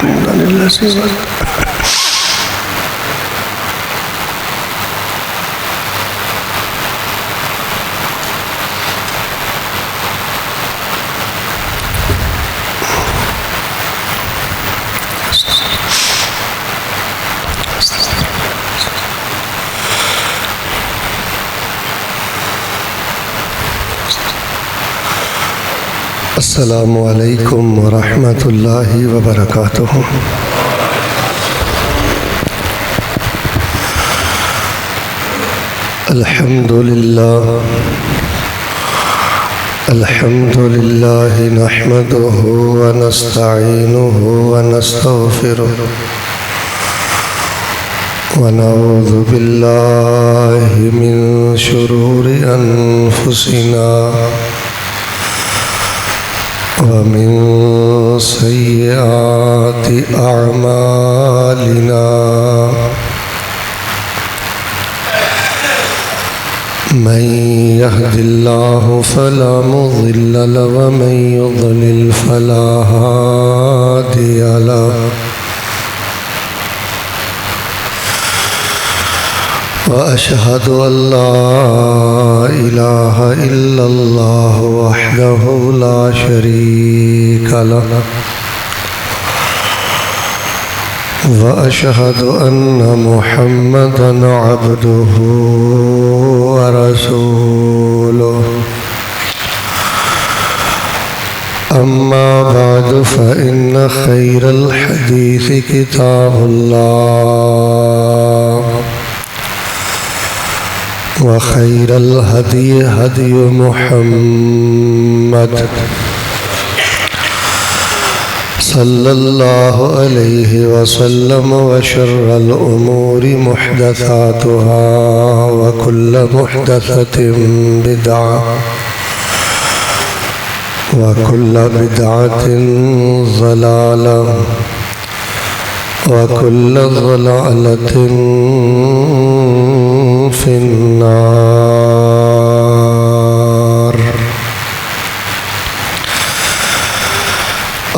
حمدا للذی السلام علیکم ورحمۃ اللہ وبرکاتہ۔ الحمد للہ نحمده ونستعینه ونستغفره ونعوذ باللہ من شرور انفسنا ومن سیئات اعمالنا من يهد الله فلا مضل له ومن يضلل فلا هادي له وأشهد أن لا إله إلا الله وحده لا شريك له وأشهد أن محمدًا عبده ورسوله أما بعد فإن خير الحديث كتاب الله وخير الهدي هدي محمد صلى الله عليه وسلم وشر الأمور محدثاتها وكل محدثة بدعة وكل بدعة ضلالة وكل ضلالة في النار۔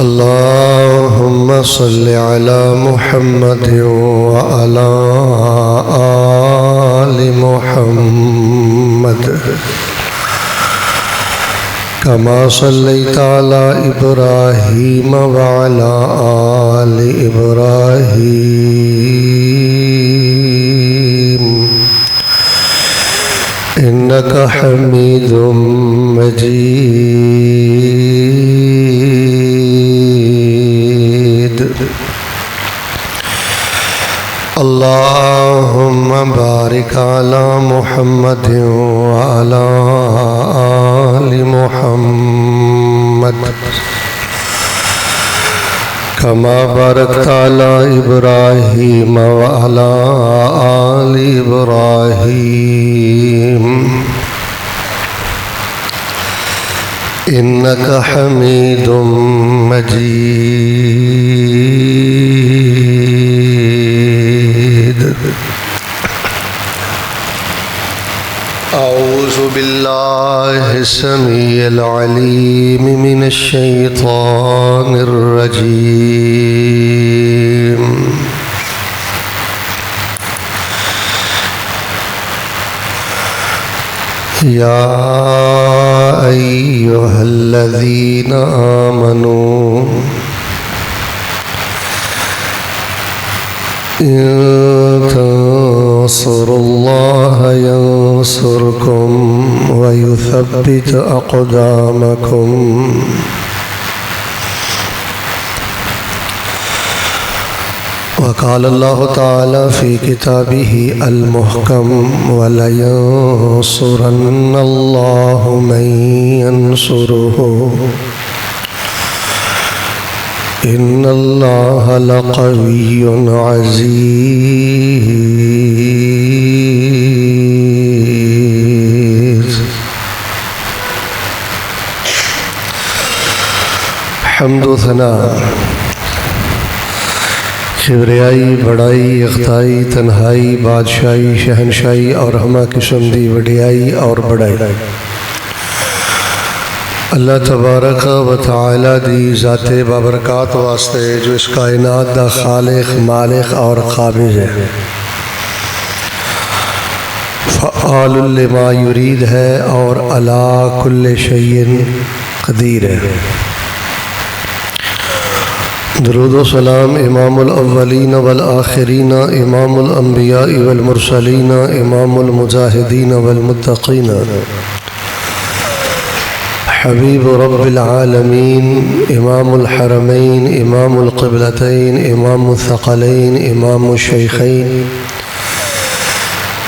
اللهم صل على محمد وعلى آل محمد كما صليت على إبراهيم وعلى آل إبراهيم إنك حميد مجيد۔ اللهم بارك على محمد وعلى آل محمد كما باركت على إبراهيم وعلى آل إبراهيم إنك حميد مجيد۔ أعوذ بالله السميع العليم من الشيطان الرجيم۔ يا أيها الذين آمنوا إن تنصروا الله ينصركم ويثبت أقدامكم۔ وقال الله تعالى في كتابه المحكم ولينصرن الله من ينصره إن الله لقوي عزيز۔ حمد و ثنا، کبریائی، بڑائی، اختائی، تنہائی، بادشاہی، شہنشاہی اور ہمہ قسم دی وڈیائی اور بڑائی اللہ تبارک و تعالی دی ذات بابرکات واسطے جو اس کائنات دا خالق مالک اور قابض ہے، فعال لما یرید ہے اور علی کل شیء قدیر ہے۔ درود و سلام امام الاولین والآخرین، امام الانبیاء والمرسلین، امام المجاہدین والمتقین، حبیب رب العالمین، امام الحرمین، امام القبلتین، امام الثقلین، امام الشیخین،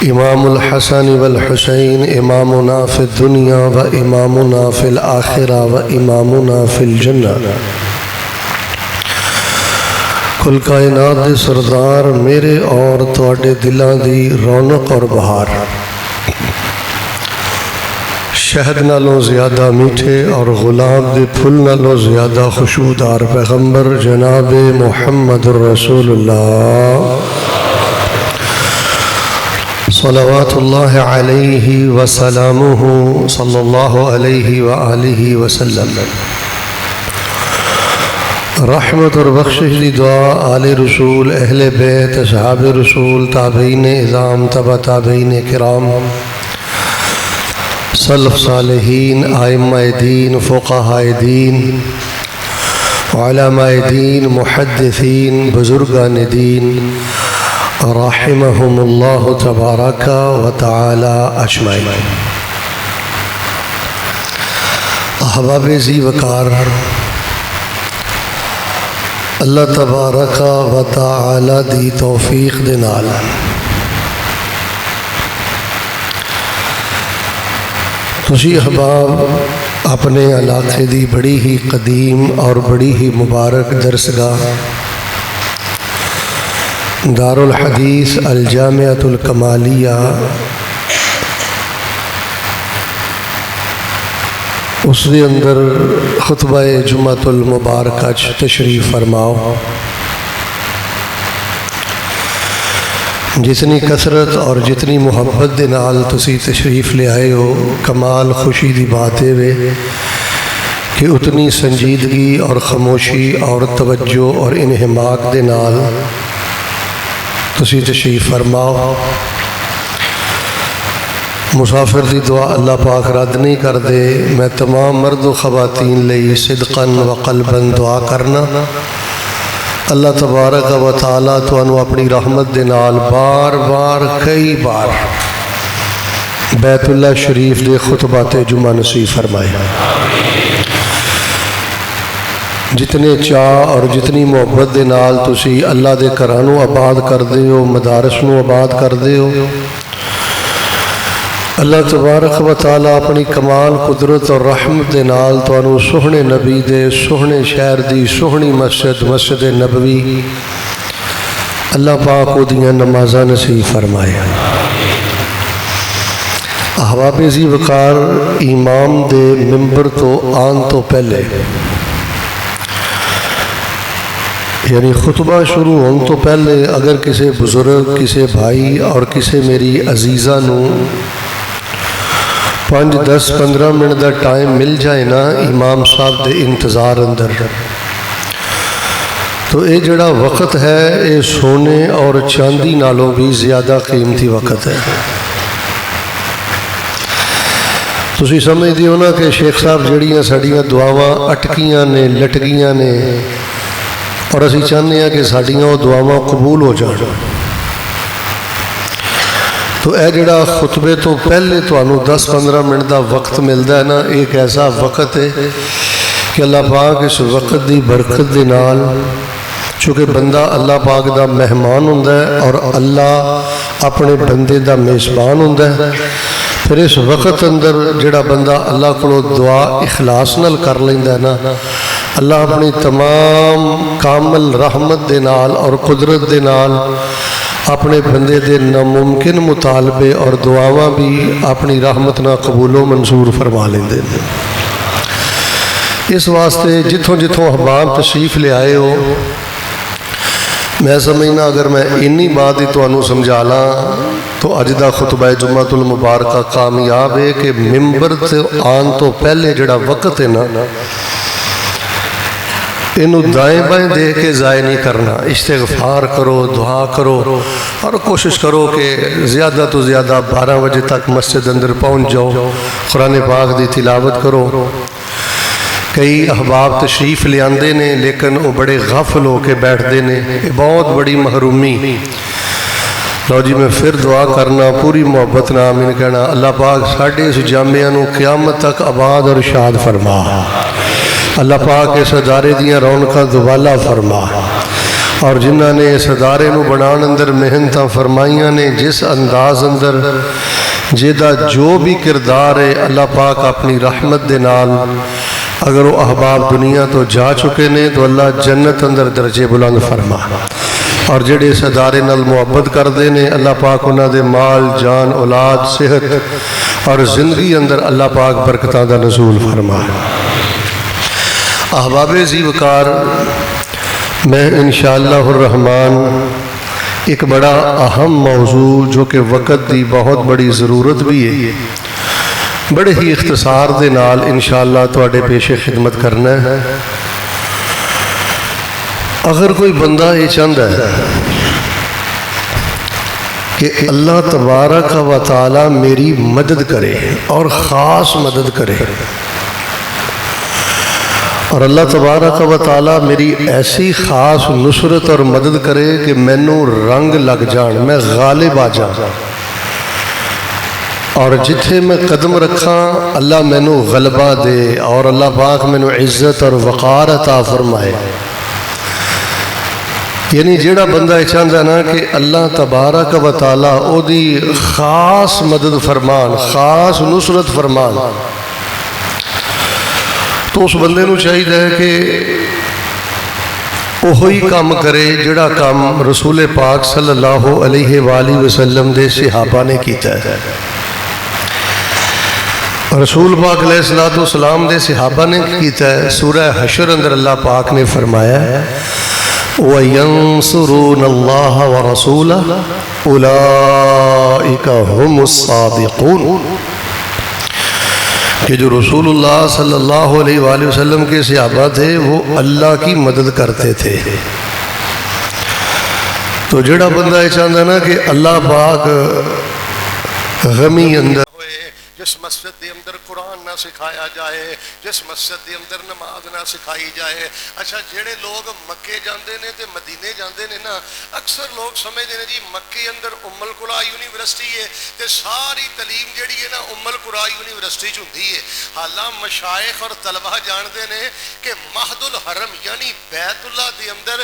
امام الحسن والحسین، امامنا فی الدنیا و امامنا فی الآخرہ و امامنا فی الجنہ۔ کل کائنات دے سردار میرے اور تواڈے دلاں دی رونق اور بہار، شہد نالوں زیادہ میٹھے اور غلاب دے پھل نالوں زیادہ خوشبودار پیغمبر جناب محمد الرسول اللہ صلوات اللہ علیہ وسلامہ صلی اللہ علیہ وآلہ وسلم۔ رحمت اور بخشش دی دعا آل رسول، اہل بیت، اصحاب رسول، تابعین اعظام، تبع تابعین کرام، سلف صالحین، ائمہ دین، فقہاء دین، علماء دین، محدثین، بزرگان دین رحمہم اللہ تبارک و تعالی اجمعین۔ احباب ذی وقار، اللہ تبارک و تعالی دی توفیق دے نال تسی احباب اپنے علاقے دی بڑی ہی قدیم اور بڑی ہی مبارک درسگاہ دار الحدیث الجامعۃ الکمالیہ، اس دے اندر خطبہ جمعۃ المبارکہ تشریف فرماؤ۔ جتنی کثرت اور جتنی محبت دے نال تسی تشریف لے آئے ہو، کمال خوشی دی بات ہے کہ اتنی سنجیدگی اور خاموشی اور توجہ اور انہماک دے نال تسی تشریف فرماؤ۔ مسافر دی دعا اللہ پاک رد نہیں کر دے۔ میں تمام مرد و خواتین لئی صدقاً و قلباً دعا کرنا، اللہ تبارک و تعالیٰ تانوں اپنی رحمت دے نال بار بار کئی بار بیت اللہ شریف دے خطبات جمعہ نصیب فرمائے۔ جتنے چاہ اور جتنی محبت دے نال تسی اللہ دے گھرانوں آباد کر دے ہو، مدارس نوں آباد کر دے ہو، اللہ تبارک و تعالیٰ اپنی کمال قدرت اور رحمت دے نال تانوں سوہنے نبی دے سوہنے شہر دی سوہنی مسجد نبوی اللہ پاک دیاں نمازاں نصیب فرمائے۔ احباب ذی وقار، امام دے ممبر تو آن تو پہلے، یعنی خطبہ شروع ہون تو پہلے اگر کسی بزرگ، کسی بھائی اور کسی میری عزیزہ نوں 5 10 15 منٹ دا ٹائم مل جائے نا امام صاحب دے انتظار اندر، تو اے جڑا وقت ہے اے سونے اور چاندی نالوں بھی زیادہ قیمتی وقت ہے۔ تسی سمجھ دیو نا کہ شیخ صاحب جڑیاں ساڑیاں دعاواں اٹکیاں نے لٹکیاں نے اور اسی چاہنے ہیں کہ ساڑیاں وہ دعاواں قبول ہو جائیں، تو اے جڑا خطبے تو پہلے تو انہوں 10 15 منٹ دا وقت ملتا ہے نا، ایک ایسا وقت ہے کہ اللہ پاک اس وقت دی برکت دے نال، چونکہ بندہ اللہ پاک دا مہمان ہوندہ ہے اور اللہ اپنے بندے دا میزبان ہوندہ ہے، پھر اس وقت اندر جڑا بندہ اللہ کو دعا اخلاص نال کر لیندہ ہے نا، اللہ اپنی تمام کامل رحمت دے نال اور قدرت دے نال اپنے بندے دے ناممکن مطالبے اور دعاواں بھی اپنی رحمت نہ قبول و منظور فرما لیندے ہیں۔ اس واسطے جتھوں جتھوں احباب تشریف لے آئے ہو، میں سمجھنا اگر میں انی بات ہی تانوں سمجھا لاں تو اج دا خطبہ جمعۃ المبارکہ کامیاب ہے کہ ممبر تے آن تو پہلے جڑا وقت ہے نا انہوں دائیں بائیں دے کے ضائع نہیں کرنا. استغفار کرو، دعا کرو اور کوشش کرو کہ زیادہ تو زیادہ 12 بجے تک مسجد اندر پہنچ جاؤ، قرآن پاک دی تلاوت کرو. کئی احباب تشریف لے آندے نے لیکن وہ بڑے غافل ہو کے بیٹھتے نے، یہ بہت بڑی محرومی. لو جی میں پھر دعا کرنا پوری محبت نہ آمین کہنا. اللہ پاک ساڈے اس جامعہ نو قیامت تک آباد اور شاد فرما. اللہ پاک اس ادارے دیاں رونقاں دوبالا فرما. اور جنہاں نے اس ادارے نو بنان اندر محنتاں فرمائیاں نے، جس انداز اندر جیدہ جو بھی کردار ہے، اللہ پاک اپنی رحمت دے نال اگر وہ احباب دنیا تو جا چکے نے تو اللہ جنت اندر درجے بلند فرما. اور جڑے اس ادارے نال محبت کر دے نے، اللہ پاک انہاں دے مال جان اولاد صحت اور زندگی اندر اللہ پاک برکتاں دا نزول فرما. احباب ذی وقار، میں انشاءاللہ الرحمن ایک بڑا اہم موضوع جو کہ وقت دی بہت بڑی ضرورت بھی ہے، بڑے ہی اختصار دے نال انشاءاللہ تواڈے پیش خدمت کرنا ہے. اگر کوئی بندہ یہ چاہتا ہے کہ اللہ تبارک و تعالی میری مدد کرے اور خاص مدد کرے، اور اللہ تبارک و تعالی میری ایسی خاص نصرت اور مدد کرے کہ مینوں رنگ لگ جان، میں غالب آ جان، اور جتھے میں قدم رکھاں اللہ مینوں غلبہ دے اور اللہ پاک مینوں عزت اور وقار عطا فرمائے. یعنی جیڑا بندہ یہ چاہتا ہے نا کہ اللہ تبارک و تعالی او دی خاص مدد فرمان، خاص نصرت فرمان، تو اس بندے نو چاہیے ہے کہ وہی کام کرے جڑا کام رسول پاک صلی اللہ علیہ وآلہ وسلم دے صحابہ نے کیتا ہے. رسول پاک علیہ السلام دے صحابہ نے کیتا ہے. سورہ حشر اندر اللہ پاک نے فرمایا ہے وَيَنصُرُونَ اللَّهَ وَرَسُولَهُ أُولَئِكَ هُمُ الصَّادِقُونَ، کہ جو رسول اللہ صلی اللہ علیہ وآلہ وسلم کے صحابہ تھے وہ اللہ کی مدد کرتے تھے. تو جڑا بندہ یہ چاہتا ہے نا کہ اللہ پاک غمی اندر جس مسجد دے اندر قرآن نہ سکھایا جائے، جس مسجد دے اندر نماز نہ سکھائی جائے. اچھا جڑے لوگ مکے جاندے نے تے مدینے جاندے نے نا، اکثر لوگ سمجھتے ہیں جی مکے اندر ام القریٰ یونیورسٹی ہے تے ساری تعلیم جڑی ہے نا ام القریٰ یونیورسٹی چ ہوندی ہے. حالاں مشائخ اور طلبہ جانتے ہیں کہ مہد الحرم یعنی بیت اللہ دے اندر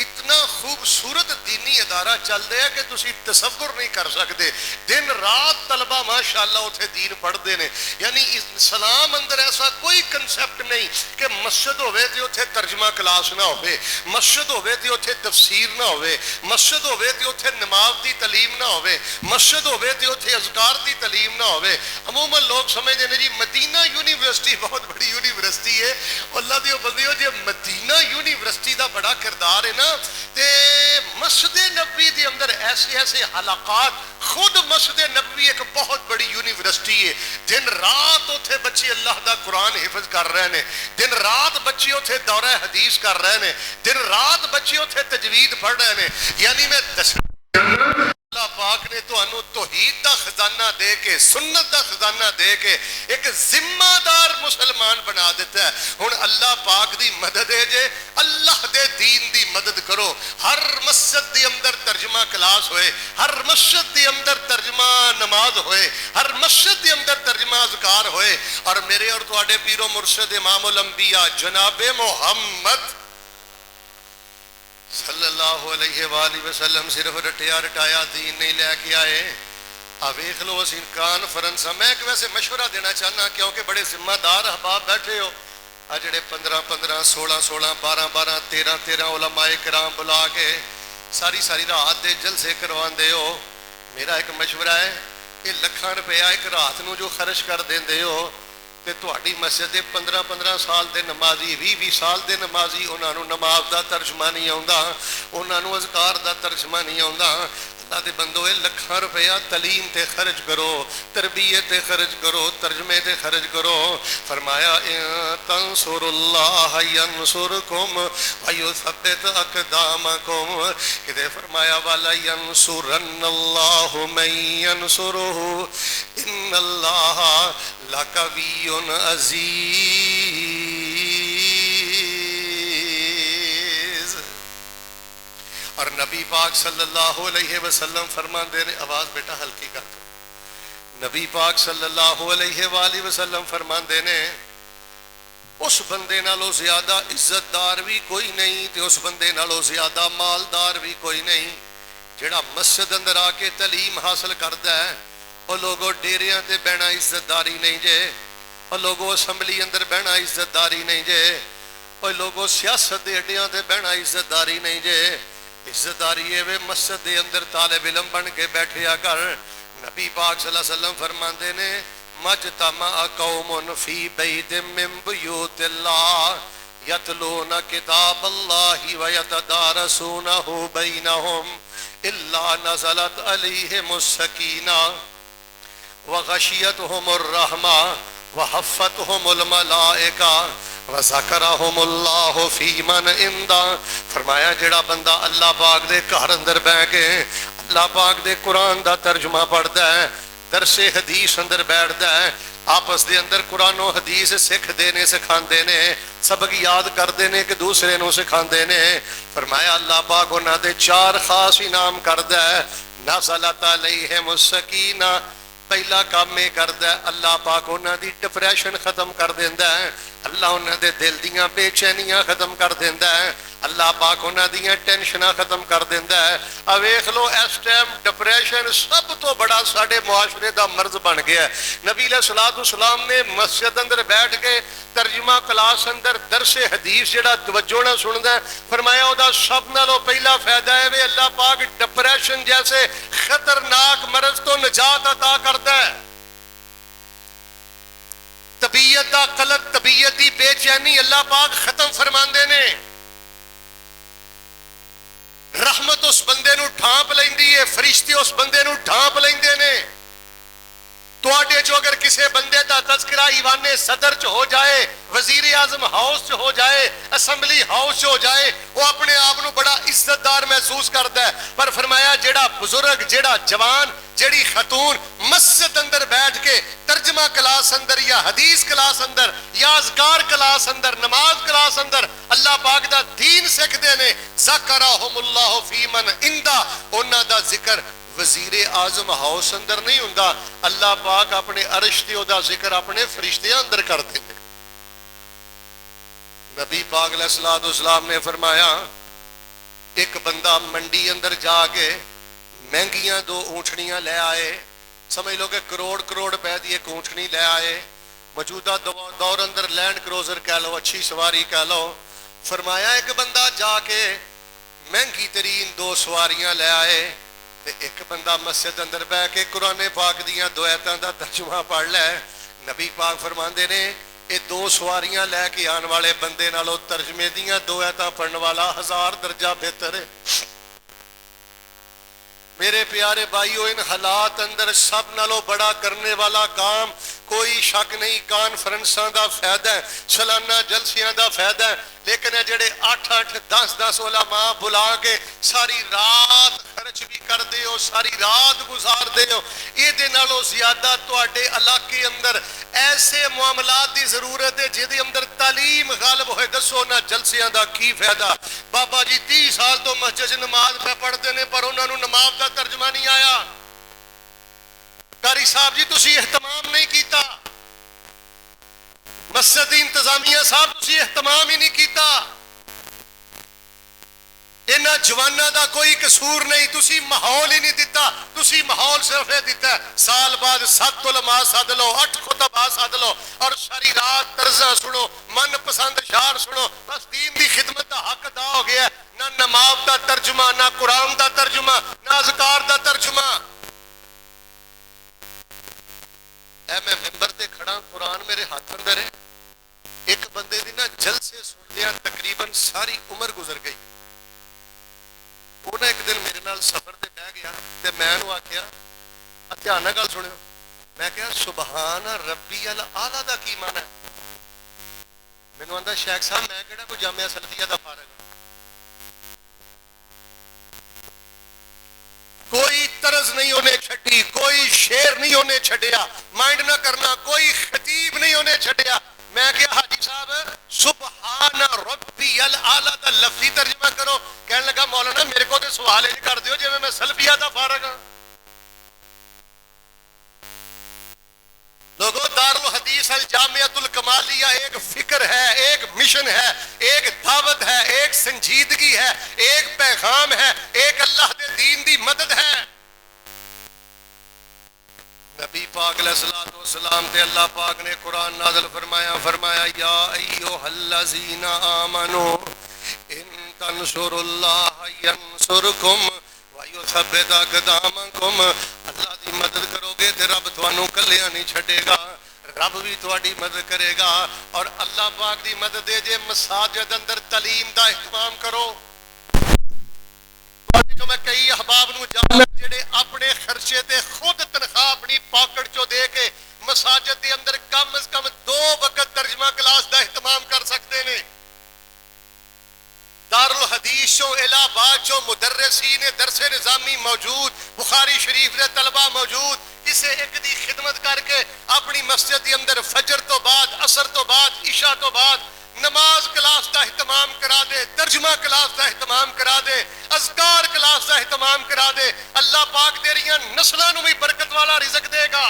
اتنا خوبصورت دینی ادارہ چل رہا ہے کہ تسی تصور نہیں کر سکتے. دن رات طلبہ ماشاءاللہ اتھے دین پڑھتے ہیں. یعنی اسلام اندر ایسا کوئی کنسیپٹ نہیں کہ مسجد ہوئے تے اتھے ترجمہ کلاس نہ ہوئے، مسجد ہوئے تے اتھے تفسیر نہ ہوئے، مسجد ہوئے تے اتھے نماز دی تعلیم نہ ہوئے، مسجد ہوئے تے اتھے اذکار دی تعلیم نہ ہوئے. عموماً لوگ سمجھتے ہیں جی مدینہ یونیورسٹی بہت بڑی یونیورسٹی ہے. اللہ دیو بندیو جی مدینہ یونیورسٹی دا بڑا کردار ہے نا، تے مسجد نبوی دے اندر ایسے ایسے حلقات، خود مسجد نبوی ایک بہت بڑی یونیورسٹی ہے. دن رات اتھے بچے اللہ دا قرآن حفظ کر رہے ہیں، دن رات بچے اتھے دورہ حدیث کر رہے ہیں، دن رات بچے اتھے تجوید پڑھ رہے ہیں. یعنی میں اللہ پاک نے تو انو توحید دا خزانہ دے کے، سنت دا خزانہ دے کے ایک ذمہ دار مسلمان بنا دیتا ہے. ہن اللہ پاک دی مدد ہے جے اللہ دے دین دی مدد کرو. ہر مسجد دی اندر ترجمہ کلاس ہوئے، ہر مسجد دی اندر ترجمہ نماز ہوئے، ہر مسجد دی اندر ترجمہ اذکار ہوئے. اور میرے اور تواڈے پیر و مرشد امام الانبیاء جناب محمد صلی اللہ علیہ وآلہ وسلم صرف رٹیا رٹایا دین نہیں لے کے آئے. ویکھ لو اسی کانفرنس میں ایک ویسے مشورہ دینا چاہنا کیونکہ بڑے ذمہ دار احباب بیٹھے ہو. جڑے 15 16 12 13 علماء کرام بلا کے ساری رات دے جلسے کرواندے ہو. میرا ایک مشورہ ہے، یہ لکھاں روپیہ ایک رات نو جو خرچ کر دیندے ہو، تے تہاڈی مسجد دے 15 سال دے نمازی 20 سال دے نمازی انہاں نوں نماز دا ترجمہ نہیں آوندا انہاں نوں اذکار دا ترجمہ نہیں آوندا اللہ دے بندو لکھاں روپیہ تعلیم تے خرچ کرو تربیت تے خرچ کرو ترجمے تے خرچ کرو فرمایا تنصر اللہ ینصرکم ویثبت اقدامکم کہ فرمایا والا ینصرن اللہ من ینصرہ ان اللہ لقوی عزیز اور نبی پاک صلی اللہ علیہ وسلم فرماندے نے آواز بیٹا ہلکی کر دو نبی پاک صلی اللہ علیہ وآلہ وسلم فرماندے نے اس بندے نالوں زیادہ عزت دار بھی کوئی نہیں تے اس بندے نالوں زیادہ مالدار بھی کوئی نہیں جڑا مسجد اندر آ کے تعلیم حاصل کردا ہے اور لوگوں ڈیریاں تے بہنا عزت داری نہیں جے اور لوگوں اسمبلی اندر بہنا عزت داری نہیں جے اور لوگوں سیاست دے اڈیاں تے بہنا عزت داری نہیں جے عزت داری ہے مسجد دے اندر طالب علم بن کے بیٹھیا کر نبی پاک صلی اللہ علیہ وسلم فرماندے نے مجتمع قوم فی بیت من بیوت اللہ یتلون کتاب اللہ ویتدارسونہ بینہم الا نزلت علیہم السکینہ وغشیتہم الرحمہ وحفتہم الملائکہ وذکرہم اللہ فی من عندہ فرمایا جڑا بندہ اللہ پاک دے گھر اندر بیٹھ کے اللہ پاک دے قرآن دا ترجمہ پڑھدا ہے درس حدیث اندر بیٹھدا ہے آپس دے اندر قرآن و حدیث سکھ دینے سکھاندے نے سبق یاد کر دینے کہ دوسرے نو سکھاندے نے فرمایا اللہ پاک انہاں دے 4 خاص انعام کردا ہے نزلت علیہم السکینہ پہلا کام یہ کردا ہے اللہ پاک انہاں دی ڈپریشن ختم کر دیندا ہے اللہ انہاں دے دل دیاں بے چینیاں ختم کر دیندا ہے اللہ پاک انہاں دیاں ٹینشناں ختم کر دیندا ہے ا ویکھ لو اس ٹائم ڈپریشن سب تو بڑا ساڈے معاشرے دا مرض بن گیا ہے نبی علیہ الصلوۃ والسلام نے مسجد اندر بیٹھ کے ترجمہ کلاس اندر درس حدیث جڑا توجہ نہ سندا ہے فرمایا او دا سب نالوں پہلا فائدہ ہے وے اللہ پاک ڈپریشن جیسے خطرناک مرض تو نجات عطا کرتا ہے طبیعت دا قلق طبیعت دی بے چینی اللہ پاک ختم فرماندے نے رحمت اس بندے نو ڈھانپ لیندی ہے فرشتے اس بندے نو ڈھانپ لیندے نے تواڈے جو اگر کسی بندے دا تذکرہ ایوان صدر چ ہو جائے وزیر اعظم ہاؤس چ ہو جائے اسمبلی ہاؤس چ ہو جائے وہ اپنے آپ نو بڑا عزت دار محسوس کرتا ہے پر فرمایا جیڑا بزرگ جیڑا جوان جیڑی خاتون مسجد اندر بیٹھ کے ترجمہ کلاس اندر یا حدیث کلاس اندر یا اذکار کلاس اندر نماز کلاس اندر اللہ پاک دا دین سکھدے نے ذکرہم اللہ فی من عندہ انہاں دا ذکر وزیر اعظم ہاؤس اندر نہیں ہوندا اللہ پاک اپنے عرش تے او دا ذکر اپنے فرشتیاں اندر کرتے ہیں نبی پاک علیہ الصلوۃ والسلام نے فرمایا ایک بندہ منڈی اندر جا کے مہنگیاں 2 اونٹنیاں لے آئے سمجھ لو کہ کروڑ روپے دی ایک اونٹنی لے آئے موجودہ دور اندر لینڈ کروزر کہہ لو اچھی سواری کہہ لو فرمایا ایک بندہ جا کے مہنگی ترین 2 سواریاں لے آئے ایک بندہ مسجد اندر بہ کے قرآن پاک دیاں 2 آیتاں دا ترجمہ پڑھ لے نبی پاک فرماندے نے یہ 2 سواریاں لے کے آن والے بندے نالوں ترجمے دیاں 2 آیتاں پڑھن والا 1000 درجہ بہتر ہے میرے پیارے بھائیو ان حالات اندر سب نالوں بڑا کرنے والا کام کوئی شک نہیں کانفرنساں دا فائدہ ہے سالانہ جلسیاں دا فائدہ ہے لیکن جڑے 8 10 علماء بلا کے ساری رات خرچ بھی کر دے ہو ساری رات گزار دے ہو یہ دے نالوں زیادہ تواڈے علاقے اندر ایسے معاملات دی ضرورت ہے جدے اندر تعلیم غالب ہوئے دسو نہ جلسیاں دا کی فائدہ بابا جی 30 سال تو مسجد نماز پہ پڑھتے نے پر انہوں نے نماز دا ترجمہ نہیں آیا قاری صاحب جی تسی اہتمام نہیں کیتا مسجد انتظامیہ صاحب تسی اہتمام ہی نہیں کیتا انہاں جواناں دا کوئی قصور نہیں تسی ماحول ہی نہیں دیتا تسی ماحول صرف دیتا ہے سال بعد 7 علماء سد لو 8 خطباء سد لو اور ساری رات طرزاں سنو من پسند اشعار سنو بس دین دی خدمت دا حق ادا ہو گیا نہ نماز دا ترجمہ نہ قرآن دا ترجمہ نہ اذکار دا ترجمہ اے میں ممبر تے کھڑا قرآن میرے ہاتھ جلسے سندیا تقریباً ساری عمر گزر گئی. انہیں ایک دن میرے نال سفر تے بہ گیا تے میں انہوں آکھیا دھیان نال گل سنو. میں کہا سبحان ربی الاعلیٰ دا کی معنی ہے؟ مینوں آندا شیخ صاحب میں کہڑا کوئی جامعہ سلفیہ دا فارغ ہوں. کوئی طرز نہیں انہیں چھڈی, کوئی شعر نہیں انہیں چھڈیا, مائنڈ نہ کرنا, کوئی خطیب نہیں انہیں چھڈیا. میں کہا حاجی صاحب سبحان ربی الاعلیٰ دا لفظی ترجمہ کرو. کہنے لگا مولانا میرے کو تے سوال ہی کر دیو جے میں سلفیہ دا فارغ ہوں. لوگوں دارالحدیث الجامعۃ الکمالیہ ایک فکر ہے, ایک مشن ہے, ایک دعوت ہے, ایک سنجیدگی ہے, ایک پیغام ہے, ایک اللہ دے دین دی مدد ہے. نبی پاک علیہ الصلوۃ والسلام تے اللہ پاک نے قرآن نازل فرمایا یا ایھا الذین آمنوا ان تنصروا اللہ ینصرکم وَيُثَبِّتْ أَقْدَامَكُمْ. اللہ دی مدد کرو گے تے رب تھانوں کلیاں نہیں چھڈے گا, رب بھی تہاڈی مدد کرے گا. اور اللہ پاک دی مدد دے جے مساجد اندر تعلیم دا اہتمام کرو. جو میں کئی احباب نو جاننا جڑے اپنے خرچے تے خود تنخواہ اپنی پاکٹ چو دے کے مساجد دے اندر کم از کم 2 وقت ترجمہ کلاس دا اہتمام کر سکتے نے. دارالحدیث چو الہ آباد چو مدرسین درس نظامی موجود, بخاری شریف دے طلبہ موجود. اسے ایک دی خدمت کر کے اپنی مسجد دے اندر فجر تو بعد, عصر تو بعد, عشاء تو بعد نماز کلاس دا اہتمام کرا دے, ترجمہ کلاس دا اہتمام کرا دے, اذکار کلاس دا اہتمام کرا دے. اللہ پاک تیریاں نسلاں نو بھی برکت والا رزق دے گا.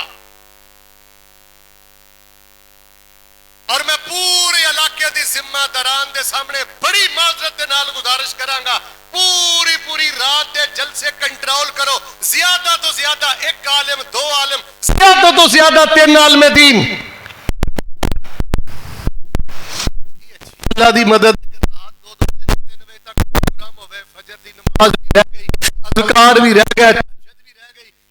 اور میں پورے علاقے دی ذمہ داران دے سامنے بڑی معذرت دے نال گزارش کرانگا, پوری رات دے جلسے کنٹرول کرو. زیادہ تو زیادہ 1 عالم 2 عالم, زیادہ تو زیادہ 3 عالم دین. اللہ دی مدد. رات 2-3 بجے تک پروگرام ہوئے, فجر دی نماز بھی رہ گئی, اذکار بھی رہ گئے,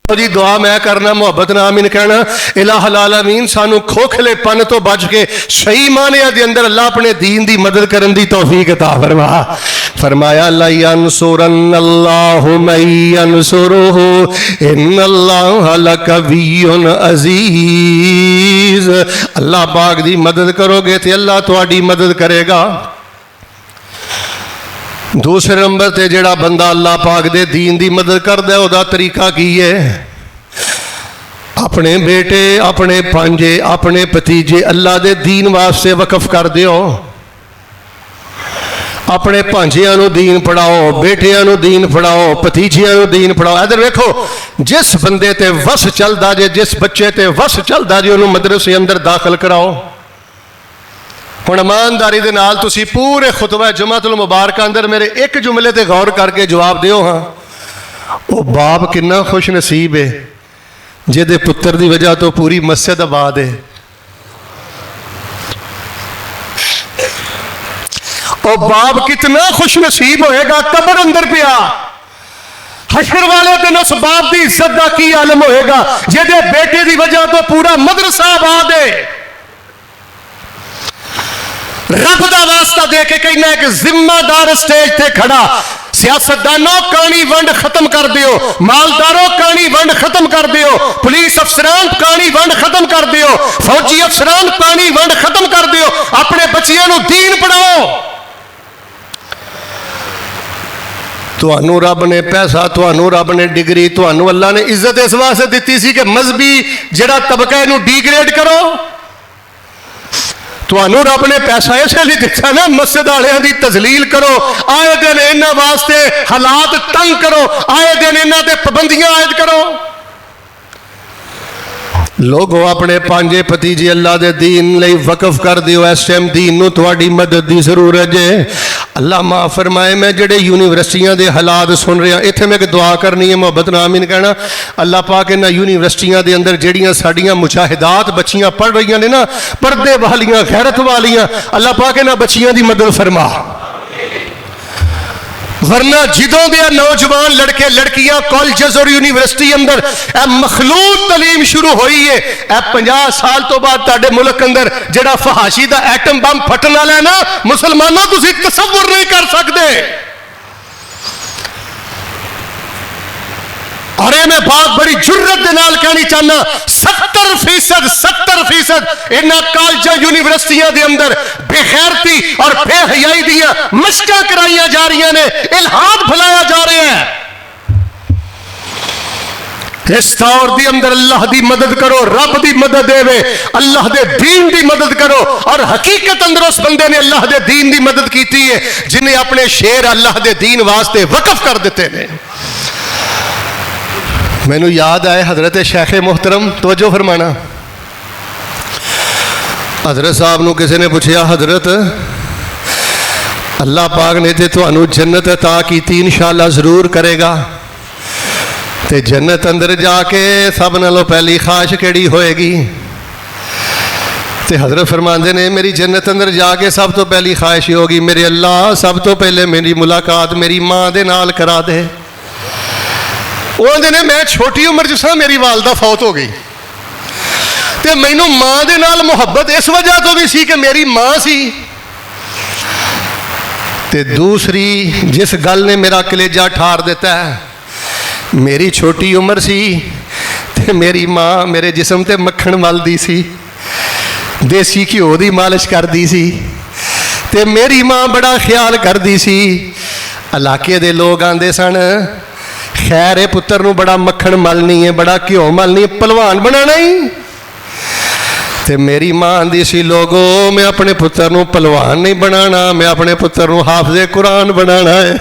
جی دعا میں کرنا, محبت نہ آمین کہنا. الہ العالمین سانو کھوکھلے پن تو بچ کے صحیح معنی دے اندر اللہ اپنے دین دی مدد کرن دی توفیق عطا فرما. فرمایا لا ینصرن اللہ من ینصرہ ان اللہ لقوی عزیز. اللہ پاک دی مدد کرو گے تے اللہ تہاڈی مدد کرے گا. دوسرے نمبر تے جڑا بندہ اللہ پاک دے دین دی مدد کردا ہے او دا طریقہ کی ہے؟ اپنے بیٹے, اپنے پانجے, اپنے بھتیجے اللہ دے دین واسطے وقف کر دیو. اپنے پانجیاں نو دین پڑھاؤ, بیٹیاں نو دین پڑھاؤ, بھتیجیاں نو دین پڑھاؤ. ادھر ویکھو جس بندے تے وس چلدا جے, جس بچے تے وس چلدا جے انہوں مدرسے اندر داخل کراؤ. ہن ایمانداری دے نال تسی پورے خطبہ جمعۃ المبارکہ اندر میرے ایک جملے تے غور کر کے جواب دیو. ہاں او باپ کنا خوش نصیب ہے جے دے پتر دی وجہ تو پوری مسجد آباد ہے. او باپ کتنا خوش نصیب ہوئے گا قبر اندر پیا, حشر والے دن اس باپ دی عزت دا کی عالم ہوئے گا جے دے بیٹے دی وجہ تو پورا مدرسہ آباد ہے. رب دا واسطہ دے کے کہنا ہے کہ ذمہ دار سٹیج تے کھڑا, سیاستدانوں کہانی ونڈ ختم کر دیو, مالداروں کہانی ونڈ ختم کر دیو, پولیس افسران کہانی ونڈ ختم کر دیو, فوجی افسران کہانی ونڈ ختم کر دیو. اپنے بچیاں نو دین پڑھاؤ. تانوں رب نے پیسہ, تانوں رب نے ڈگری, تانوں اللہ نے عزت اس واسطے دیتی سی کہ مذہبی جڑا طبقہ ہے نو ڈی گریڈ کرو. تانوں رب نے پیسہ اسے لیے دیتا نا مسجد والوں دی تذلیل کرو, آئے دن انہاں واسطے حالات تنگ کرو, آئے دن انہاں تے پابندیاں عائد کرو. لوگوں اپنے پانجے بھتیجے اللہ دے دین لئی وقف کر دیو. اس ٹائم دین نو تہاڈی مدد دی ضرورت ہے. اللہ معاف فرمائے میں جڑے یونیورسٹیاں دے حالات سن رہا, ایتھے میں ایک دعا کرنی ہے, محبت نال آمین کہنا. اللہ پاک انہاں یونیورسٹیاں دے اندر جڑیاں ساڈیاں مجاہدات بچیاں پڑھ رہیاں نے نا, پردے والیاں, غیرت والیاں, اللہ پاک انہاں بچیاں دی مدد فرما. ورنہ جدوں دے نوجوان لڑکے لڑکیاں کالجز اور یونیورسٹی اندر اے مخلوط تعلیم شروع ہوئی ہے، اے 50 سال تو بعد تاڑے ملک اندر جڑا فحاشی دا ایٹم بم پھٹن والا ہے نا، مسلمانوں تسی تصور نہیں کر سکتے۔ اور میں بات بڑی جرت دے نال کہنی چاہنا، 70% انہاں کالجاں یونیورسٹیاں دے اندر بے غیرتی اور بے حیائی دیاں مشقاں کرائیاں جا رہی ہیں، الہاد پھیلایا جا رہا ہے۔ اس دور دی اندر اللہ دی مدد کرو، رب دی مدد دے وے، اللہ دے دین دی مدد کرو، اور حقیقت اندر اس بندے نے اللہ دے دین دی مدد کیتی ہے جنہیں اپنے شیر اللہ دے دین واسطے وقف کر دیتے ہیں۔ میں نو یاد آئے حضرت شیخ محترم، توجہ فرمانا، حضرت صاحب نو کسی نے پوچھا، حضرت اللہ پاک نے تے تانوں جنت عطا کیتی انشاءاللہ ضرور کرے گا، تے جنت اندر جا کے سب نالوں پہلی خواہش کیڑی ہوئے گی؟ تے حضرت فرماندے نے میری جنت اندر جا کے سب تو پہلی خواہش ہی ہوگی، میرے اللہ سب تو پہلے میری ملاقات میری ماں دے نال کرا دے۔ وہ نے میں چھوٹی عمر جسا میری والدہ فوت ہو گئی، تے مینوں ماں دے نال محبت اس وجہ تو بھی سی کہ میری ماں سی، تے دوسری جس گل نے میرا کلیجہ ٹھار دیتا ہے، میری چھوٹی عمر سی تے میری ماں میرے جسم تے مکھن ملدی سی، دیسی گھیو دی مالش کردی سی، تے میری ماں بڑا خیال کردی سی۔ علاقے دے لوگ آندے سن، خیر ہے پتر نو بڑا مکھن ملنی ہے، بڑا گھیو ملنی ہے، پلوان بنانا ہی۔ تے میری ماں آندی سی، لوگو میں اپنے پتر نو پلوان نہیں بنانا، میں اپنے پتر نو حافظ قرآن بنانا ہے۔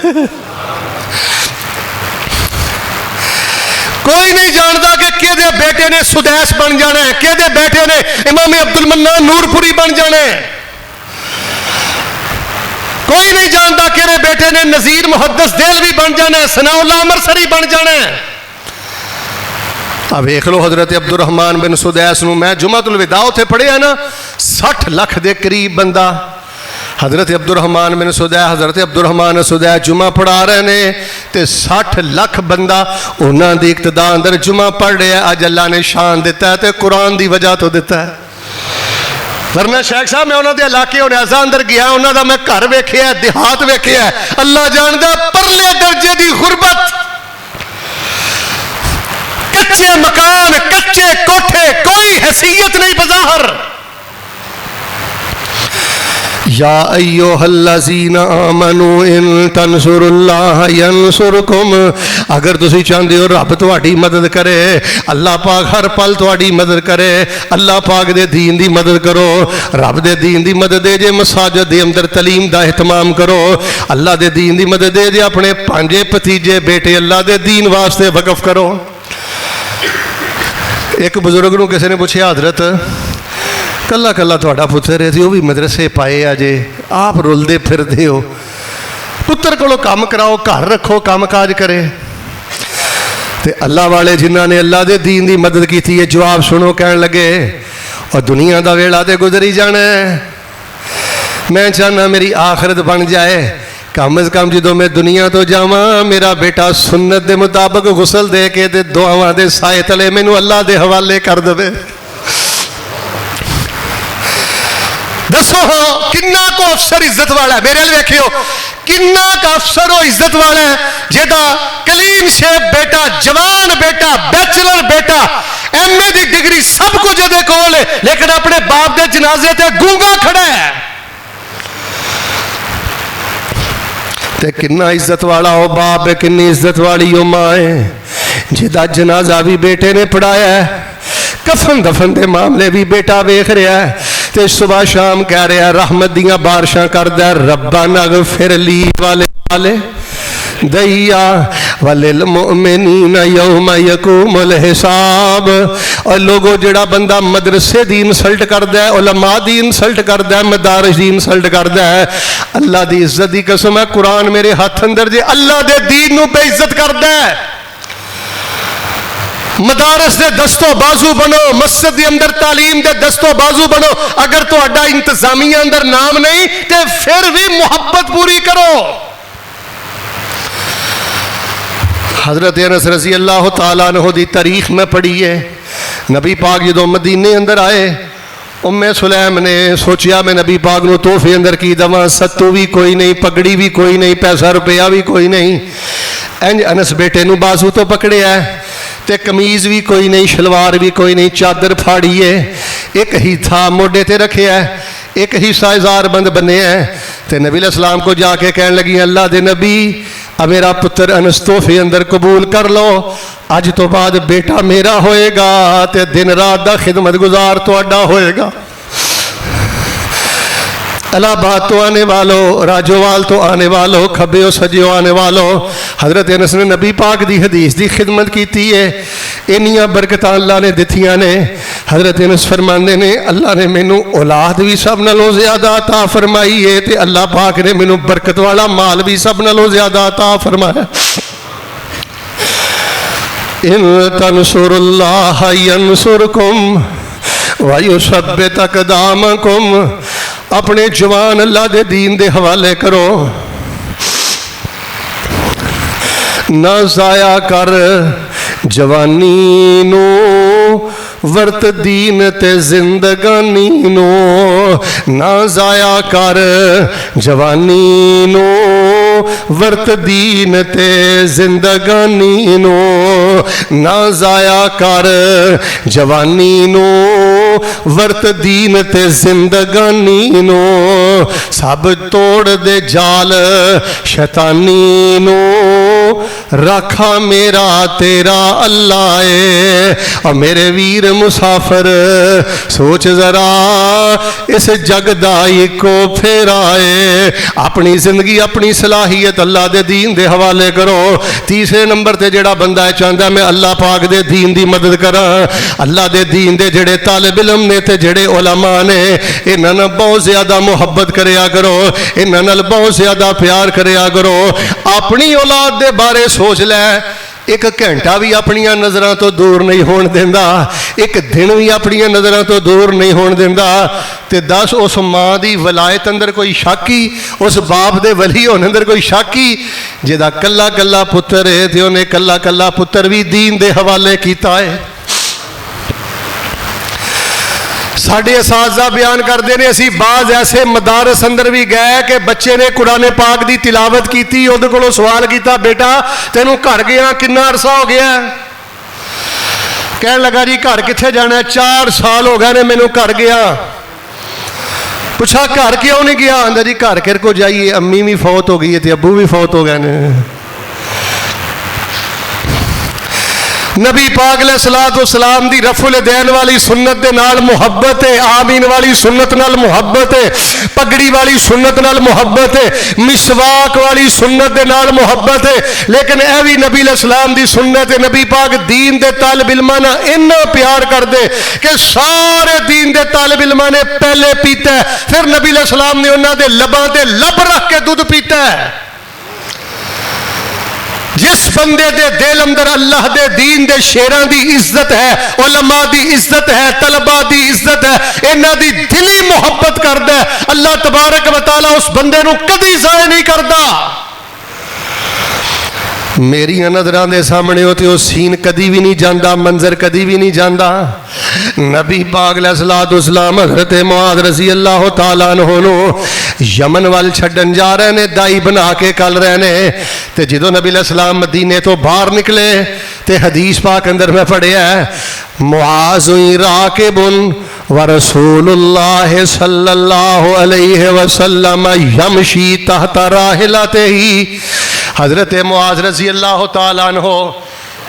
کوئی نہیں جانتا کہ کدے بیٹے نے سدیس بن جانا ہے، کدے بیٹے نے امام عبد المنان نور پوری بن جانا ہے، کوئی نہیں جانتا کہ میرے بیٹے نے نذیر محدث دہلوی بن جانا ہے، ثناء اللہ امرسری بن جانا ہے۔ اب دیکھ لو حضرت عبد الرحمن بن سدیس نو میں جمعۃ الوداع تے پڑھیا نا، 60 لاکھ دے قریب بندہ حضرت عبد الرحمن بن سدیس، حضرت عبد الرحمن سدیس جمعہ پڑھا رہے نے تے 60 لاکھ بندہ انہاں دی اقتداء اندر جمعہ پڑھ رہے ہیں۔ اج اللہ نے شان دیتا ہے تے قرآن دی وجہ تو دیتا ہے، ورنہ شیخ صاحب میں انہوں دے علاقے انیزہ اندر گیا، انہوں دا میں گھر ویکھیا ہے، دیہات ویکھیا ہے، اللہ جاندا پرلے درجے دی غربت، کچے مکان، کچے کوٹھے، کوئی حیثیت نہیں بظاہر۔ یا ایوہ الذین آمنوا ان تنصروا اللہ ینصرکم، اگر تسی چاہندے ہو رب تہاڈی مدد کرے، اللہ پاک ہر پل تہاڈی مدد کرے، اللہ پاک دے دین دی مدد کرو، رب دے دین دی مدد دے جے مساجد دے اندر تعلیم دا اہتمام کرو، اللہ دے دین دی مدد دے جے اپنے پانجے پتیجے بیٹے اللہ دے دین واسطے وقف کرو۔ ایک بزرگ نو کسی نے پوچھا، حضرت کلا کلا تھوڑا پتر ہے وہ بھی مدرسے پائے آ جے، آپ رلدے پھر دے ہو، پتر کو کام کراؤ، گھر رکھو، کام کاج کرے۔ تے اللہ والے جنہاں نے اللہ دے دین دی مدد کی تھی، یہ جواب سنو، کہن لگے اور دنیا دا ویڑا تے گزری جانا ہے، میں چاہنا میری آخرت بن جائے، کم از کم جدو میں دنیا تو جاواں میرا بیٹا سنت دے مطابق غسل دے کے تے دعاواں دے سائے تلے مینوں اللہ دے حوالے کر دے۔ دسو ہاں کنہ کو افسر عزت والا ہے، میرے لئے ویکھیو کنہ کا افسر و عزت والا ہے جیدہ کلین شیپ بیٹا، جوان بیٹا، بیچلر بیٹا، ایم اے دی ڈگری سب کو جدے کول ہے، لیکن اپنے باپ دے جنازے تے گونگا کھڑا ہے۔ تے کنہ عزت والا ہو باپ ہے، کنی عزت والی ہو ماں ہے، جیدہ جنازہ بھی بیٹے نے پڑھایا ہے، کفن دفن دے معاملے بھی بیٹا ویکھ رہا ہے، تے صبح شام کہہ رہا ہے رحمت دیاں بارشاں کردہ ربنا اغفر لی والے والے دیا وللمؤمنین یوم یقوم الحساب۔ اور لوگوں جڑا بندہ مدرسے دی انسلٹ کردہ ہے، علماء دی انسلٹ کردہ ہے، مدارس دی انسلٹ کردہ ہے، اللہ دی عزت دی قسم ہے قرآن میرے ہاتھ اندر جے اللہ دے دین نو بے عزت کردہ ہے۔ مدارس دے دستو بازو بنو، مسجد دے اندر تعلیم دے دستو بازو بنو، اگر تو اڈا انتظامیہ اندر نام نہیں تے پھر بھی محبت پوری کرو۔ حضرت انس رضی اللہ تعالیٰ عنہ دی تاریخ میں پڑھی ہے. نبی پاک جدو مدینے اندر آئے ام سلیم نے سوچیا میں نبی پاک نو تحفے اندر کی دواں. ستو بھی کوئی نہیں, پگڑی بھی کوئی نہیں, پیسہ روپیہ بھی کوئی نہیں. انج انس بیٹے نو بازو تو پکڑیا ہے تے قمیض بھی کوئی نہیں, شلوار بھی کوئی نہیں, چادر پھاڑی ہے, ایک ہی تھا موڈے تے رکھے ہے, ایک ہی سائزار بند بنے ہیں. تے نبی علیہ السلام کو جا کے کہنے لگی اللہ دے نبی اب میرا پتر انس تحفے اندر قبول کر لو, اج تو بعد بیٹا میرا ہوئے گا تے دن رات دا خدمت گزار تو اڈا ہوئے گا. الہ آباد تو آنے والو, راجووال تو آنے والو, کھبے و سجیو آنے والو, حضرت انس نے نبی پاک دی حدیث دی خدمت کیتی ہے. انیاں برکتاں اللہ نے دتیاں نے. حضرت انس فرماندے نے اللہ نے مینوں اولاد بھی سب نالوں زیادہ عطا فرمائی ہے تے اللہ پاک نے مینوں برکت والا مال بھی سب نالوں زیادہ عطا فرمایا. ان تنصر اللہ ینصرکم وَيُثَبِّتْ أَقْدَامَكُمْ. اپنے جوان اللہ دے دین دے حوالے کرو, نہ ضائع کر جوانی نو ورت دین تے زندگانی نو. نہ ضائع کر جوانی نو ورت دین تے زندگانی نو. نہ ضائع کر جوانی نو ورت دین تے زندگانی نو. سب توڑ دے جال شیطانی نو, رکھا میرا تیرا اللہ ہے. اور میرے ویر مسافر سوچ ذرا اس جگ دائی کو پھیرائے, اپنی زندگی اپنی صلاحیت اللہ دے دین دے حوالے کرو. تیسرے نمبر تے جڑا بندہ ہے چاہتا ہے میں اللہ پاک دے دین دی مدد کراں, اللہ دے دین دے جڑے طالب علم نے تے جڑے علماء نے انہاں نال بہت زیادہ محبت کریا کرو, انہاں نال بہت زیادہ پیار کریا کرو. اپنی اولاد دے بارے سوچ لے, ایک گھنٹہ بھی اپنی نظروں تو دور نہیں ہون دیندا, ایک دن بھی اپنی نظروں تو دور نہیں ہون دیندا. تے دس اس ماں دی ولایت اندر کوئی شاکی, اس باپ دے ولی ہونے اندر کوئی شاکی جدا کلا کلا پتر ہے تے انہیں کلا کلا پتر بھی دین دے حوالے کیتا ہے. ساڑھے اساتذہ بیان کر دینے اسی بعض ایسے مدارس اندر بھی گئے کہ بچے نے قرآن پاک دی تلاوت کیتی, اودے کولوں سوال کیتا بیٹا تینوں گھر گیا کتنا عرصہ ہو گیا ہے؟ کہنے لگا جی گھر کتھے جانا ہے, 4 سال ہو گئے نے مینوں گھر گیا. پوچھا گھر کیوں نہیں گیا؟ آندا جی گھر کر کو جائیے, امی بھی فوت ہو گئی ہے تے ابو بھی فوت ہو گئے نے. نبی پاک علیہ السلام دی رفع الیدین والی سنت دے نال محبت ہے, آمین والی سنت نال محبت ہے, پگڑی والی سنت نال محبت ہے, مسواک والی سنت دے نال محبت ہے. لیکن اے بھی نبی علیہ السلام دی سنت ہے. نبی پاک دین دے طالب علماں نال اتنا پیار کر دے کہ سارے دین دے طالب علماں نے پہلے پیتا ہے, پھر نبی علیہ السلام نے انہاں دے لباں تے لب رکھ کے دودھ پیتا ہے. جس بندے دے دل اندر اللہ دے دین دے شیران دی عزت ہے, علماء دی عزت ہے, طلباء دی عزت ہے, انہاں دی دلی محبت کردا ہے, اللہ تبارک و تعالی اس بندے نو کدی ضائع نہیں کردا. میری نظراں دے سامنے ہوتے وہ سین کدی بھی نہیں جاندا, منظر کدی بھی نہیں جاندا. نبی پاک علیہ السلام حضرت معاذ رضی اللہ تعالیٰ عنہ نو یمن وال چھڈن جا رہے نے, دائی بنا کے کل رہے نے. تے جدو نبی علیہ السلام مدینے تو باہر نکلے تے حدیث پاک اندر میں پڑھیا ہے معاذ راکب ورسول اللہ صلی اللہ علیہ وسلم یمشی تحت راحلتہ. حضرت معاذ رضی اللہ تعالیٰ عنہ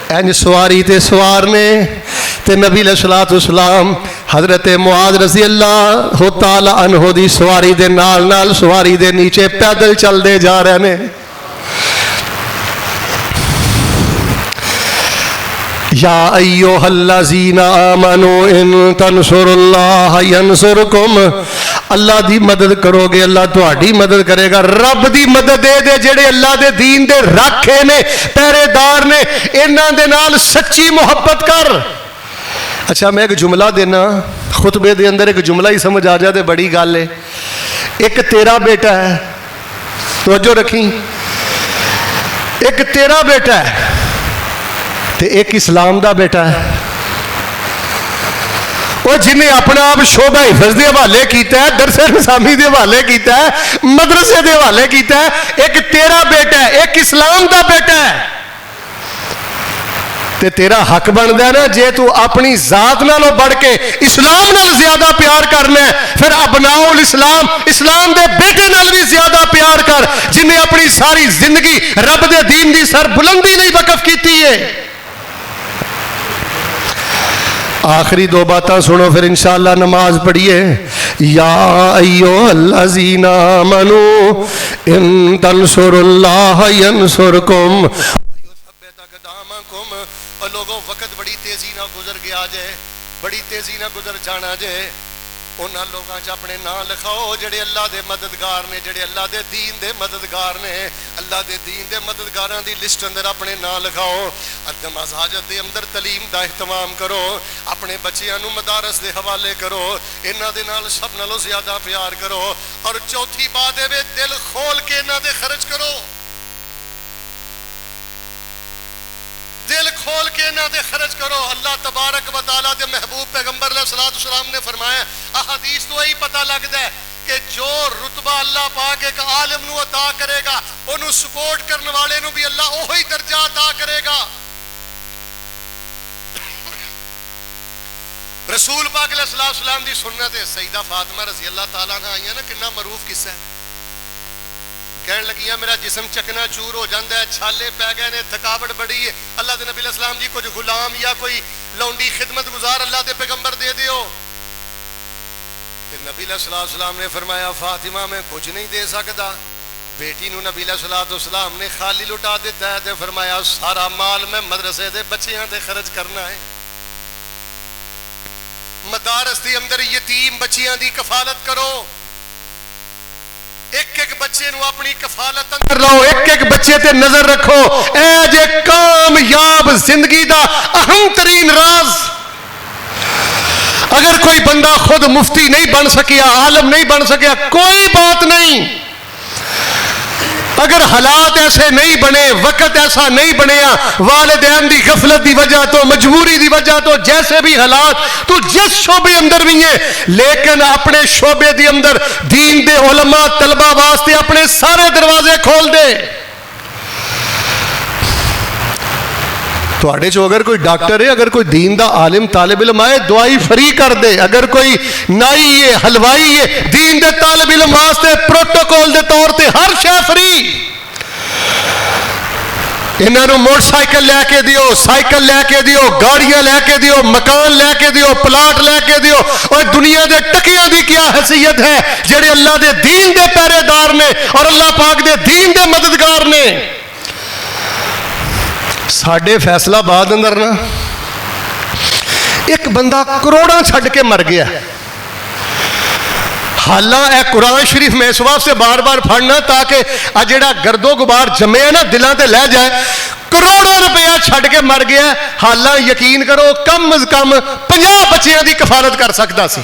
این سواری تے سوار نے تے نبی علیہ السلام حضرت معاذ رضی اللہ تعالیٰ عنہ دی سواری دے نال نال سواری دے نیچے پیدل چل دے جا رہے نے. یا ایوہ الذین آمنوا ان تنصر اللہ ینصرکم. اللہ دی مدد کرو گے اللہ تہاڈی مدد کرے گا. رب دی مدد دے جڑے اللہ دے دین دے راکھے نے, پہرے دار نے, انہاں دے نال سچی محبت کر. اچھا میں ایک جملہ دینا, خطبے دے اندر ایک جملہ ہی سمجھ آ جائے بڑی گل ہے. ایک تیرا بیٹا ہے, توجہ رکھیں, ایک تیرا بیٹا ہے تے ایک اسلام دا بیٹا ہے، وہ جنہیں اپنا آپ شعبہ حفظ دے حوالے کیتا ہے، درس نظامی دے حوالے کیتا ہے، مدرسے دے حوالے کیتا ہے، ایک تیرا بیٹا ہے، ایک اسلام دا بیٹا ہے، تے تیرا حق بندا ہے نا جے تو اپنی ذات نالوں بڑھ کے اسلام نال زیادہ پیار کرنا ہے، پھر ابناء الاسلام اسلام دے بیٹے نال بھی زیادہ پیار کر، جنہیں اپنی ساری زندگی رب دے دین دی سر بلندی نہیں وقف کیتی ہے۔ آخری دو باتاں سنو پھر انشاءاللہ نماز پڑھیے۔ یا ایھا الذین آمنوا ان تنصروا اللہ ینصرکم ویثبت اقدامکم۔ اور لوگوں وقت بڑی تیزی نہ گزر گیا جے، بڑی تیزی نہ گزر جانا جے، انہاں لوگاں چ اپنے نام لکھاؤ جڑے اللہ دے مددگار نے، جڑے اللہ دے دین دے مددگار نے، اللہ دے دین دے مددگاراں دی لسٹ اندر اپنے نام لکھاؤ۔ نماز حاجت دے اندر تعلیم دا اہتمام کرو، اپنے بچیاں نو مدارس دے حوالے کرو، انہاں دے نال سب نالوں زیادہ پیار کرو، اور چوتھی بات ہے دل کھول کے انہاں دے خرچ کرو، دل کھول کے انہاں دے خرچ کرو۔ اللہ تبارک و تعالیٰ دے محبوب پیغمبر علیہ السلام نے فرمایا، احادیث تو یہی پتہ لگتا ہے کہ جو رتبہ اللہ پاک ایک عالم نو عطا کرے گا، انہوں سپورٹ کرنے والے نو بھی اللہ وہی درجہ عطا کرے گا۔ رسول پاک علیہ السلام دی سنت ہے، سیدہ فاطمہ رضی اللہ تعالیٰ عنہ آئی ہیں نا، کتنا معروف قصہ ہے، کہنے لگیاں میرا جسم چکنا چور ہو جاندہ ہے، چھالے پہ گئے نے، تھکاوٹ بڑی ہے، اللہ دے نبی علیہ السلام جی کچھ غلام یا کوئی لونڈی خدمت گزار اللہ دے پیغمبر دے دیو۔ نبی علیہ السلام نے فرمایا فاطمہ میں کچھ نہیں دے سکتا۔ بیٹی نو نبی علیہ السلام نے خالی لٹا دیتا ہے تے فرمایا سارا مال میں مدرسے دے بچیاں دے خرچ کرنا ہے، مدارس دی اندر یتیم بچیاں دی کفالت کرو، ایک ایک بچے نو اپنی کفالت اندر لاؤ، ایک ایک بچے تے نظر رکھو۔ اے جے کامیاب زندگی دا اہم ترین راز، اگر کوئی بندہ خود مفتی نہیں بن سکیا، عالم نہیں بن سکیا، کوئی بات نہیں، اگر حالات ایسے نہیں بنے، وقت ایسا نہیں بنیا، والدین دی غفلت دی وجہ تو، مجبوری دی وجہ تو، جیسے بھی حالات تو جس شعبے اندر بھی ہیں، لیکن اپنے شعبے دی اندر دین دے علماء طلبہ واسطے اپنے سارے دروازے کھول دے۔ تواڈے چو اگر کوئی ڈاکٹر ہے، اگر کوئی دین دا عالم طالب علم آئے، دعائی فری کر دے، اگر کوئی نائی ہے، حلوائی ہے، دین دے طالب علم واسطے پروٹوکول دے طور تے ہر شے فری۔ انہاں نو موٹر سائیکل لے کے دیو، سائیکل لے کے دیو، گاڑیاں لے کے دیو، مکان لے کے دیو، پلاٹ لے کے دیو، اور دنیا دے ٹکیاں دی کیا حیثیت ہے جڑے اللہ دے دین دے پہرے دار نے اور اللہ پاک دے دین دے مددگار نے۔ ساڈے فیصلہ آباد اندر نا ایک بندہ کروڑاں چھڈ کے مر گیا، حالہ اے قرآن شریف میں اس واسطے بار بار پڑھنا تاکہ جڑا گرد و غبار جمے نا دلاں تے لے جائے۔ کروڑوں روپیہ چھڈ کے مر گیا، حالہ یقین کرو کم از کم 50 بچیاں دی کفالت کر سکتا سی،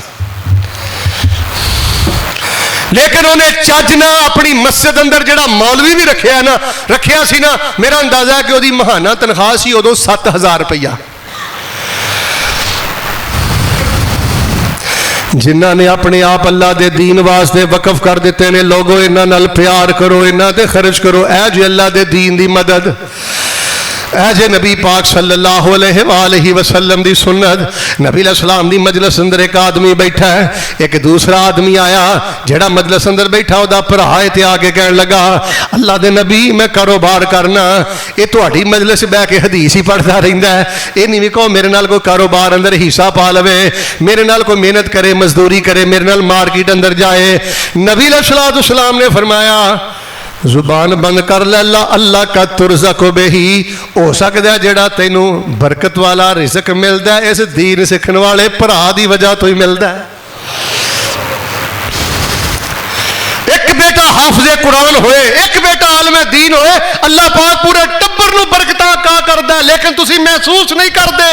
لیکن انہیں چج نہ اپنی مسجد اندر جڑا مولوی بھی رکھیا سی نا، میرا اندازہ ہے کہ وہ دی ماہانہ تنخواہ سی ادو 7000 روپیہ۔ جنہاں نے اپنے آپ اللہ دے دین واسطے وقف کر دیتے نے، لوگوں انہاں نال پیار کرو، انہاں تے خرچ کرو، اے جے اللہ دے دین دی مدد، اے جے نبی پاک صلی اللہ علیہ وآلہ وسلم دی سنت۔ نبی علیہ السلام دی مجلس اندر ایک آدمی بیٹھا ہے، ایک دوسرا آدمی آیا جڑا مجلس اندر بیٹھا او دا بھرا تے آگے کہنے لگا اللہ دے نبی میں کاروبار کرنا، اے تہاڈی مجلس بیٹھ کے حدیث ہی پڑھدا رہندا ہے، اے نہیں وی کہو میرے نال کوئی کاروبار اندر حصہ پا لوے، میرے نال کوئی محنت کرے، مزدوری کرے، میرے نال مارکیٹ اندر جائے۔ نبی علیہ السلام نے فرمایا زبان بند کر لے، اللہ کا ترزق بہی، ہو سکتا ہے جڑا تینوں برکت والا رزق ملدا ہے اس دین سکھن والے بھرا دی وجہ تو ہی ملدا ہے۔ ایک بیٹا حافظ قرآن ہوئے، ایک بیٹا عالم دین ہوئے، اللہ پاک پورے ٹبر نو برکتاں عطا کردا ہے، لیکن تسی محسوس نہیں کردے۔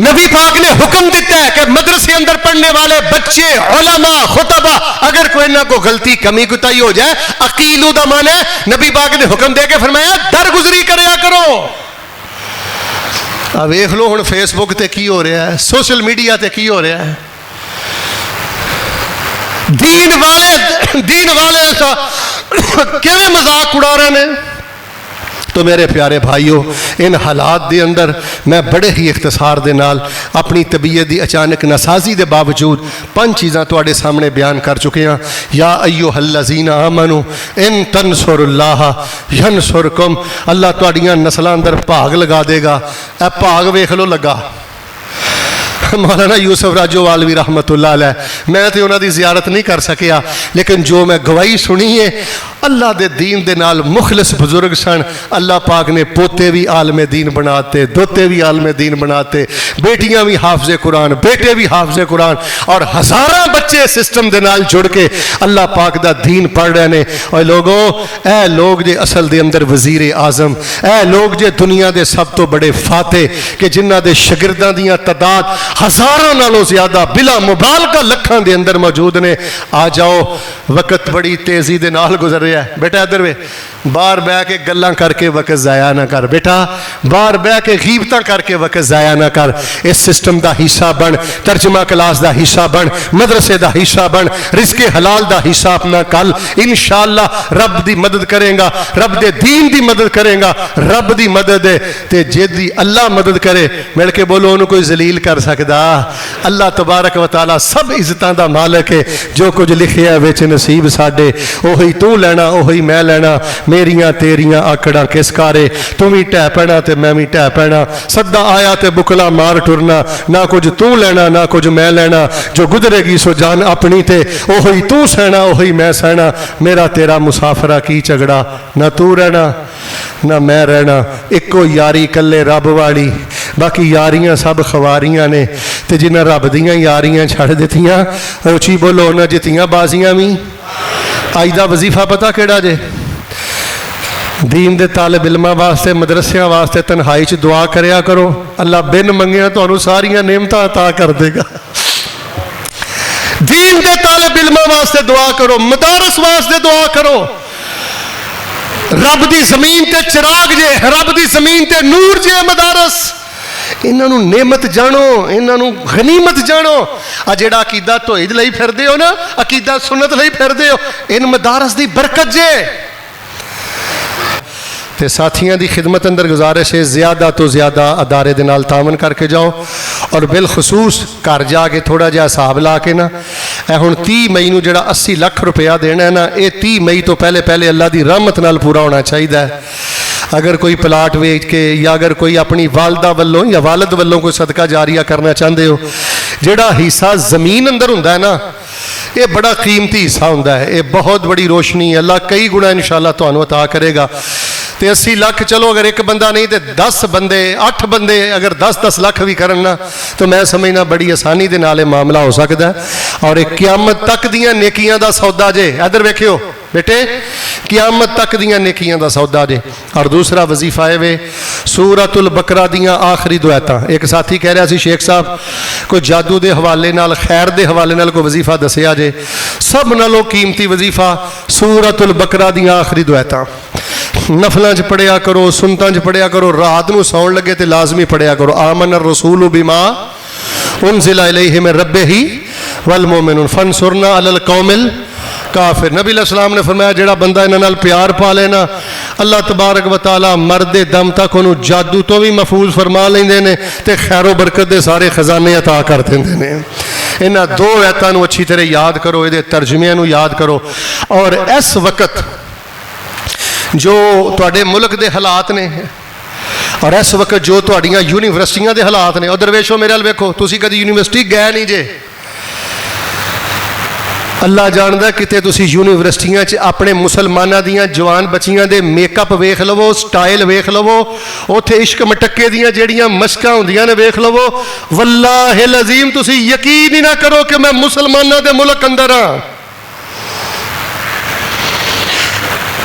نبی پاک نے حکم دیتا ہے کہ مدرسے اندر پڑھنے والے بچے، علماء، خطبہ، اگر کوئی نہ کو غلطی کمی کوتاہی ہو جائے، اقیلو دا معنی ہے نبی پاک نے حکم دے کے فرمایا درگزری کریا کرو. اب دیکھ لو ہن فیس بک تے کی ہو رہا ہے، سوشل میڈیا تے کی ہو رہا ہے. دین والے کیویں مذاق اڑا رہے ہیں. تو میرے پیارے بھائیو، ان حالات دے اندر میں بڑے ہی اختصار دے نال اپنی طبیعت دی اچانک ناسازی دے باوجود 5 چیزاں تواڈے سامنے بیان کر چکے ہیں. یا ایھا الذین آمنو ان تنصروا اللہ ینصرکم. اللہ تواڈیاں نسلاں اندر بھاگ لگا دے گا. اے بھاگ ویکھ لو لگا. مولانا یوسف راجو والوی رحمت اللہ علیہ، میں تو انہاں دی زیارت نہیں کر سکیا، لیکن جو میں گواہی سنی ہے اللہ دے دین دے نال مخلص بزرگ سن. اللہ پاک نے پوتے بھی عالم دین بناتے، دوتے بھی عالم دین بناتے، بیٹیاں بھی حافظ قرآن، بیٹے بھی حافظ قرآن، اور ہزاراں بچے سسٹم دے نال جڑ کے اللہ پاک دا دین پڑھ رہے نے. اور لوگوں، اے لوگ جے اصل دے اندر وزیر اعظم، اے لوگ جے دنیا دے سب تو بڑے فاتح کہ جنہ دے شاگرداں دیاں تعداد ہزاراں نالوں زیادہ بلا مبالغہ لکھاں دے اندر موجود نے. آ جاؤ، وقت بڑی تیزی دے نال گزر رہا ہے. بیٹا ادھر وے، باہر بہ کے گلاں کر کے وقت ضائع نہ کر. بیٹا باہر بہ کے غیبتاں کر کے وقت ضائع نہ کر. اس سسٹم دا حصہ بن، ترجمہ کلاس دا حصہ بن، مدرسے دا حصہ بن، رزق حلال دا حصہ اپنا کل. انشاءاللہ رب دی مدد کرے گا، رب دے دین دی مدد کرے گا. رب دی مدد ہے تے جدی اللہ مدد کرے، مل کے بولو انہوں کوئی ذلیل کر سکدا. اللہ تبارک و تعالی سب عزتاں دا مالک ہے. جو کچھ لکھیا ہے وچ نصیب ساڈے، اوہی تو لینا اوہی میں لینا. میریاں تیریاں آکڑاں کس کارے، تم ہی ٹہ پینا تے میں بھی ٹہ پینا. سدا آیا تے بکلا مار ٹرنا، نہ کچھ تو لینا نہ کچھ میں لینا. جو گزرے گی سو جان اپنی تے، اوہی تو سہنا اوہی میں سہنا. میرا تیرا مسافرہ کی جھگڑا، نہ تو رہنا نہ میں رہنا. ایکو یاری کلے رب والی، باقی یاریاں سب خواریاں نے. تے جنہیں رب دیاں یاریاں چھڑ دیتیاں، اچھی بولو نہ جتیاں بازیاں بھی. آج دا وظیفہ پتہ کیڑا جے؟ دین دے طالب علماں واسطے، مدرسیاں واسطے تنہائی چ دعا کریا کرو. اللہ بن منگیا تانوں ساریاں نعمتاں عطا کر دے گا. دین دے طالب علماں واسطے دعا کرو، مدارس واسطے دعا کرو. رب دی زمین تے چراغ جے، رب دی زمین تے نور جے مدارس. انہوں نعمت جانو، انہوں غنیمت جانو. آ جڑا عقیدہ توحید لئی پھردے ہو نا، عقیدہ سنت لئی پھردے ہو، ان مدارس دی برکت جے. تے ساتھیاں دی خدمت اندر گزارش ہے زیادہ تو زیادہ ادارے دے نال تعاون کر کے جاؤ. اور بالخصوص گھر جا کے تھوڑا جہا حساب لا کے نا، اے ہن 30 مئی نو جڑا 80 لاکھ روپیہ دینا ہے نا، اے 30 مئی تو پہلے اللہ دی رحمت نال پورا ہونا چاہیے. اگر کوئی پلاٹ ویچ کے یا اگر کوئی اپنی والدہ والوں یا والد والوں کوئی صدقہ جاریہ کرنا چاہتے ہو، جڑا حصہ زمین اندر ہوندا ہے نا، یہ بڑا قیمتی حصہ ہوندا ہے. یہ بہت بڑی روشنی ہے. اللہ کئی گنا انشاءاللہ تانوں عطا کرے گا. تے 80 لاکھ چلو اگر ایک بندہ نہیں تے 10 بندے 8 بندے اگر 10 لاکھ بھی کرنا تو میں سمجھنا بڑی آسانی دے نال معاملہ ہو سکتا ہے. اور ایک قیامت تک دیاں نیکیاں دا سودا جے. ادھر ویکھیو بیٹے، قیامت تک دیاں نیکیاں دا سودا جے. اور دوسرا وظیفہ ہے وے سورۃ البقرہ دیاں آخری دو آیتاں. ایک ساتھی کہہ رہا سی شیخ صاحب کوئی جادو دے حوالے نال، خیر دے حوالے نال کوئی وظیفہ دسیا جے. سب نالوں قیمتی وظیفہ سورۃ البقرہ دیاں آخری دو آیتاں. نفلاں چ پڑھیا کرو، سنتاں چ پڑھیا کرو، رات نو سون لگے تے لازمی پڑھیا کرو. آمن الرسول بما انزل الیہ من ربہ والمؤمنون فانصرنا علی القوم الکافر. نبی علیہ السلام نے فرمایا جڑا بندہ انہاں نال پیار پا لینا، اللہ تبارک و تعالی مرد دم تک انہوں جادو تو بھی محفوظ فرما لیندے نے تے خیر و برکت دے سارے خزانے عطا کر دیندے نے. انہاں دو آیتاں نو اچھی طرح یاد کرو، اے دے ترجمے نو یاد کرو. اور اس وقت جو تواڈے ملک دے حالات نے، اور اس وقت جو تواڈیاں یونیورسٹیاں دے حالات نے، ادھر ویکھو میرے ال ویکھو، تسی کدی یونیورسٹی گئے نہیں جے. اللہ جاندا کتے تسی یونیورسٹیاں چ اپنے مسلماناں دیاں جوان بچیاں دے میک اپ ویکھ لو، سٹائل ویکھ لو، اوتھے عشق مٹکے دیاں جیڑیاں مشکاں ہوندیاں نے ویکھ لو. واللہ العظیم تسی یقین ہی نہ کرو کہ میں مسلماناں دے ملک اندر ہاں.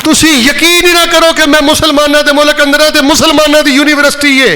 تسی یقین ہی نہ کرو کہ میں مسلمانوں دے ملک اندر تے مسلمانوں دی یونیورسٹی ہے.